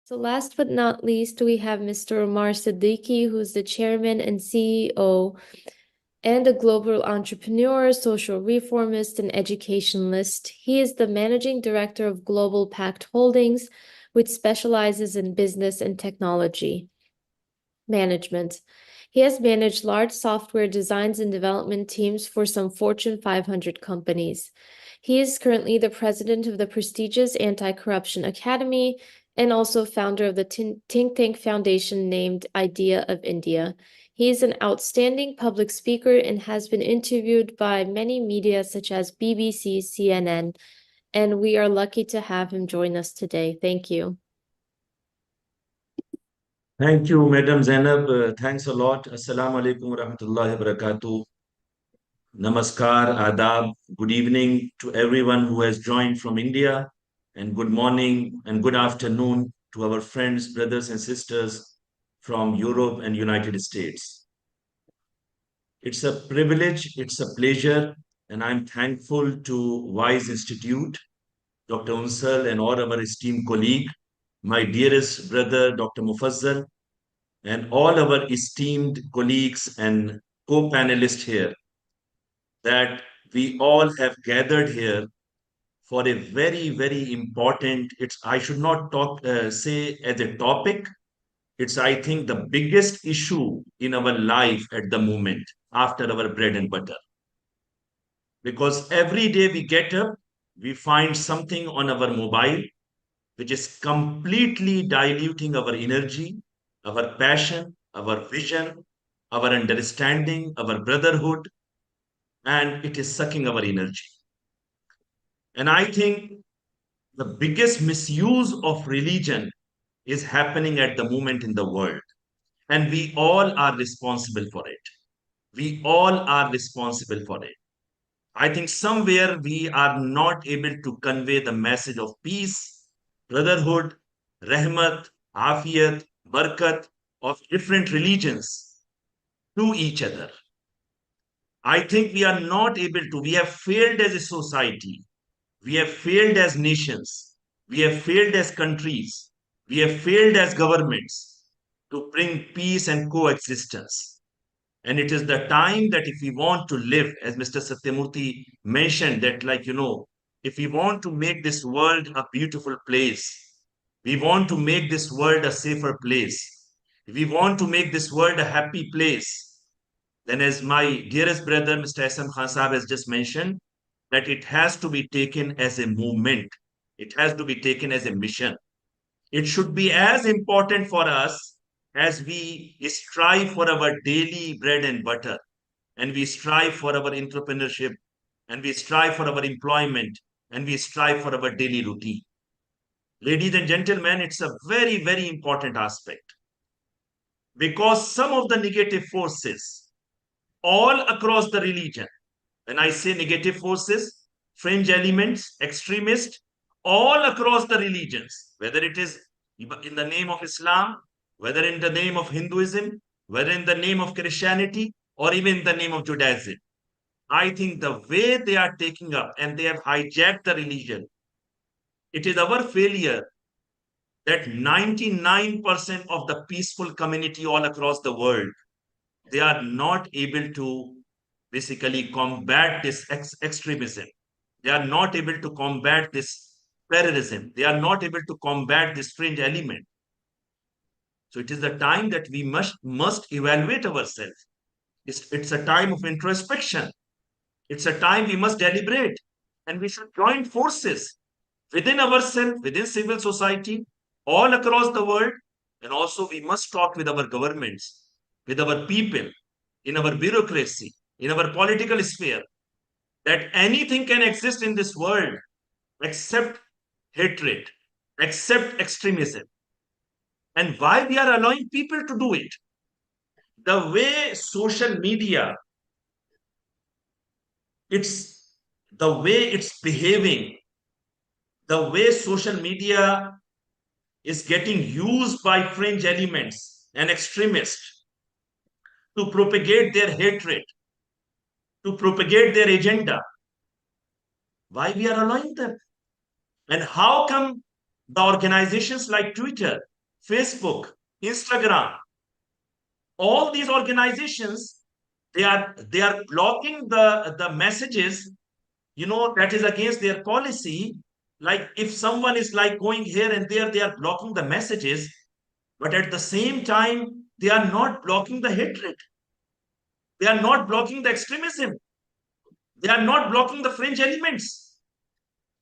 So last but not least, we have Mr. Omar Siddiqui, who's the chairman and CEO and a global entrepreneur, social reformist, and educationalist. He is the managing director of Global Pact Holdings, which specializes in business and technology management. He has managed large software designs and development teams for some Fortune 500 companies. He is currently the president of the prestigious Anti-Corruption Academy and also founder of the think tank foundation named Idea of India. He is an outstanding public speaker and has been interviewed by many media such as BBC, CNN, and we are lucky to have him join us today. Thank you. Thank you, Madam Zainab. Thanks a lot. Assalamu alaikum wa rahmatullahi wa barakatuh. Namaskar, adab. Good evening to everyone who has joined from India, and good morning and good afternoon to our friends, brothers, and sisters from Europe and United States. It's a privilege, it's a pleasure, and I'm thankful to WISE Institute, Dr. Unsal, and all our esteemed colleague, my dearest brother, Dr. Mufazzal, and all our esteemed colleagues and co-panelists here, that we all have gathered here for a very, very important, it's, I should not say as a topic, it's, I think, the biggest issue in our life at the moment after our bread and butter. Because every day we get up, we find something on our mobile which is completely diluting our energy, our passion, our vision, our understanding, our brotherhood, and it is sucking our energy. And I think the biggest misuse of religion is happening at the moment in the world. And we all are responsible for it. We all are responsible for it. I think somewhere we are not able to convey the message of peace, brotherhood, rahmat, afiyat, barakat of different religions to each other. I think we are not able to. We have failed as a society. We have failed as nations. We have failed as countries. We have failed as governments to bring peace and coexistence. And it is the time that if we want to live, as Mr. Satyamurthy mentioned, that, like, if we want to make this world a beautiful place, we want to make this world a safer place, if we want to make this world a happy place, then, as my dearest brother, Mr. S.M. Khan Sahab, has just mentioned, that it has to be taken as a movement. It has to be taken as a mission. It should be as important for us as we strive for our daily bread and butter, and we strive for our entrepreneurship, and we strive for our employment, and we strive for our daily routine. Ladies and gentlemen, it's a very, very important aspect, because some of the negative forces all across the religion, when I say negative forces, fringe elements, extremists, all across the religions, whether it is in the name of Islam, whether in the name of Hinduism, whether in the name of Christianity, or even in the name of Judaism. I think the way they are taking up and they have hijacked the religion, it is our failure that 99% of the peaceful community all across the world, they are not able to basically combat this extremism. They are not able to combat this terrorism. They are not able to combat this fringe element. So it is the time that we must evaluate ourselves. It's a time of introspection. It's a time we must deliberate, and we should join forces within ourselves, within civil society, all across the world. And also we must talk with our governments, with our people, in our bureaucracy, in our political sphere, that anything can exist in this world except hatred, except extremism. And why we are allowing people to do it? The way social media, it's the way it's behaving, the way social media is getting used by fringe elements and extremists to propagate their hatred, to propagate their agenda. Why we are allowing them? And how come the organizations like Twitter, Facebook, Instagram, all these organizations, they are blocking the messages, that is against their policy. Like if someone is like going here and there, they are blocking the messages, but at the same time, they are not blocking the hatred. They are not blocking the extremism. They are not blocking the fringe elements.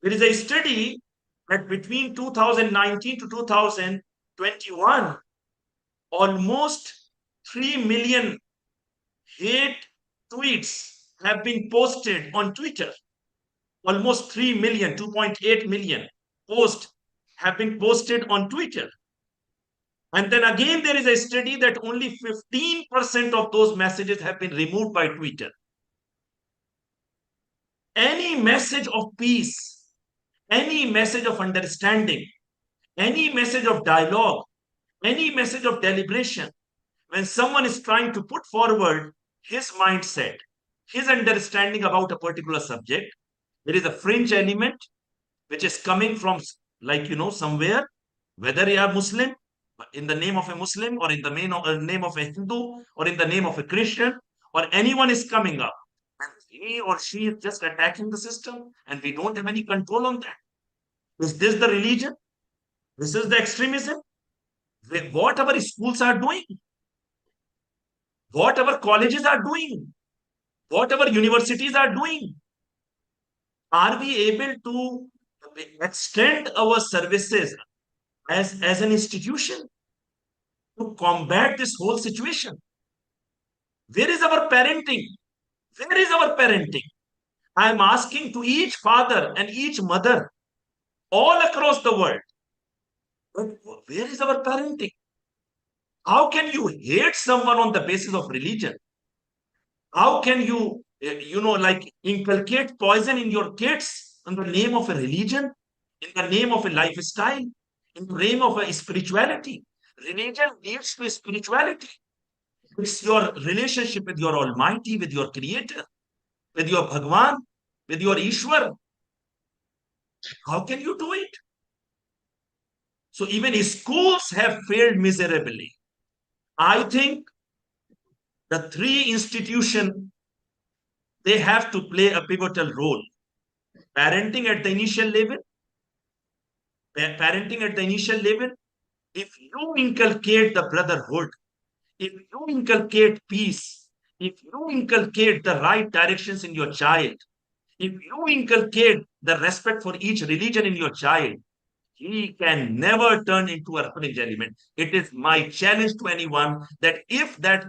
There is a study that between 2019 to 2021, almost 3 million hate tweets have been posted on Twitter. Almost 3 million, 2.8 million posts have been posted on Twitter. And then again, there is a study that only 15% of those messages have been removed by Twitter. Any message of peace, any message of understanding, any message of dialogue, any message of deliberation, when someone is trying to put forward his mindset, his understanding about a particular subject, there is a fringe element which is coming from, like, somewhere, whether you are Muslim, in the name of a Muslim, or in the name of a Hindu, or in the name of a Christian, or anyone is coming up, and he or she is just attacking the system, and we don't have any control on that. Is this the religion? This is the extremism? What our schools are doing, what our colleges are doing, what our universities are doing. Are we able to extend our services as an institution to combat this whole situation? Where is our parenting? Where is our parenting? I am asking to each father and each mother all across the world, where is our parenting? How can you hate someone on the basis of religion? How can you, like inculcate poison in your kids in the name of a religion, in the name of a lifestyle, in the name of a spirituality? Religion leads to spirituality. It's your relationship with your Almighty, with your Creator, with your Bhagwan, with your Ishwar. How can you do it? So even schools have failed miserably. I think the three institutions, they have to play a pivotal role. Parenting at the initial level. Parenting at the initial level. If you inculcate the brotherhood, if you inculcate peace, if you inculcate the right directions in your child, if you inculcate the respect for each religion in your child, he can never turn into a fringe element. It is my challenge to anyone that if that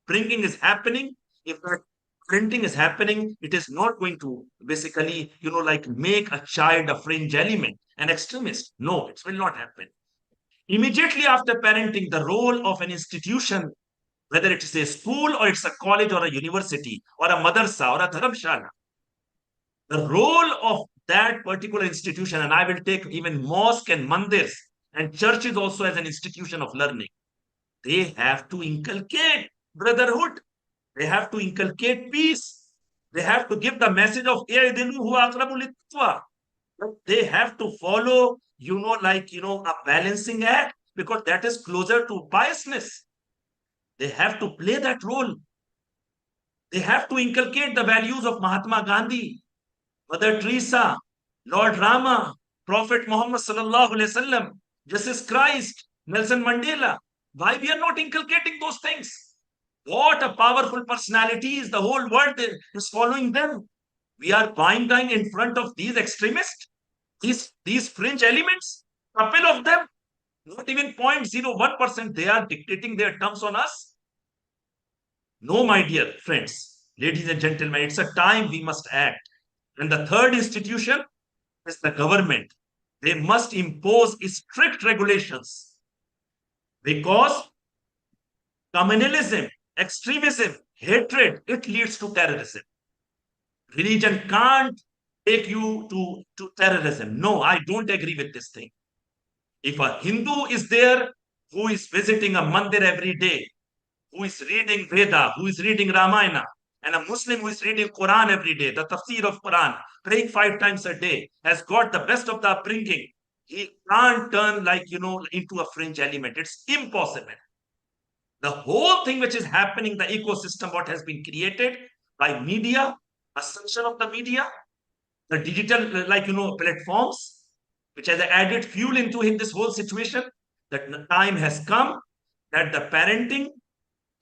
bringing is happening, if that printing is happening, it is not going to basically, like make a child a fringe element, an extremist. No, it will not happen. Immediately after parenting, the role of an institution, whether it is a school or it's a college or a university or a madrasa or a dharamshala, the role of that particular institution, and I will take even mosque and mandirs and churches also as an institution of learning, they have to inculcate brotherhood. They have to inculcate peace. They have to give the message of they have to follow, a balancing act, because that is closer to piousness. They have to play that role. They have to inculcate the values of Mahatma Gandhi, Mother Teresa, Lord Rama, Prophet Muhammad sallallahu alaihi wasallam, Jesus Christ, Nelson Mandela. Why we are not inculcating those things? What a powerful personalities! The whole world is following them. We are buying time in front of these extremists, these fringe elements, couple of them, not even 0.01%. They are dictating their terms on us. No, my dear friends, ladies and gentlemen, it's a time we must act. And the third institution is the government. They must impose strict regulations, because communalism, extremism, hatred, it leads to terrorism. Religion can't take you to terrorism. No, I don't agree with this thing. If a Hindu is there who is visiting a mandir every day, who is reading Veda, who is reading Ramayana, and a Muslim who is reading Quran every day, the tafsir of Quran, praying 5 times a day, has got the best of the upbringing, He can't turn into a fringe element. It's impossible. The whole thing which is happening, the ecosystem, what has been created by media, a section of the media, the digital, platforms, which has added fuel into this whole situation, that the time has come that the parenting,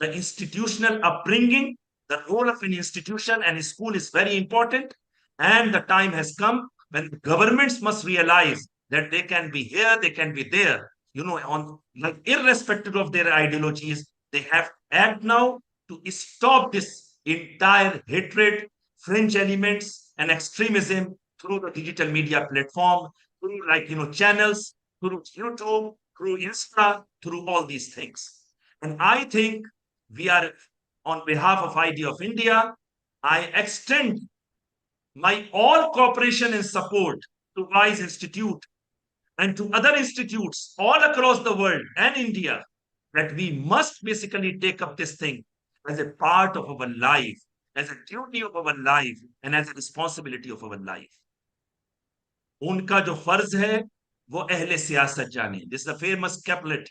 the institutional upbringing, the role of an institution and a school is very important. And the time has come when governments must realize that they can be here, they can be there, on irrespective of their ideologies, they have to act now to stop this entire hatred, fringe elements, and extremism through the digital media platform, through channels, through YouTube, through Insta, through all these things. And I think we are, on behalf of ID of India, I extend my all cooperation and support to WISE Institute and to other institutes all across the world and India, that we must basically take up this thing as a part of our life, as a duty of our life, and as a responsibility of our life. उनका जो फर्ज है वो अहले सियासत जाने. This is a famous couplet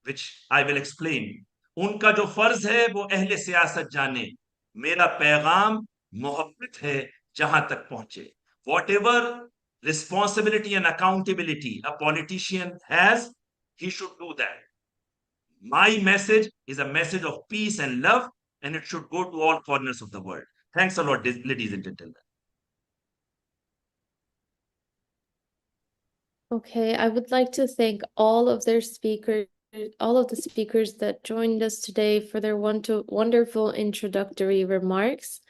which I will explain. उनका जो फर्ज है वो अहले सियासत जाने, मेरा पैगाम मोहब्बत है जहां तक पहुंचे. Whatever responsibility and accountability a politician has, he should do that. My message is a message of peace and love, and it should go to all corners of the world. Thanks a lot, ladies and gentlemen. Okay, I would like to thank all of the speakers that joined us today for their wonderful introductory remarks.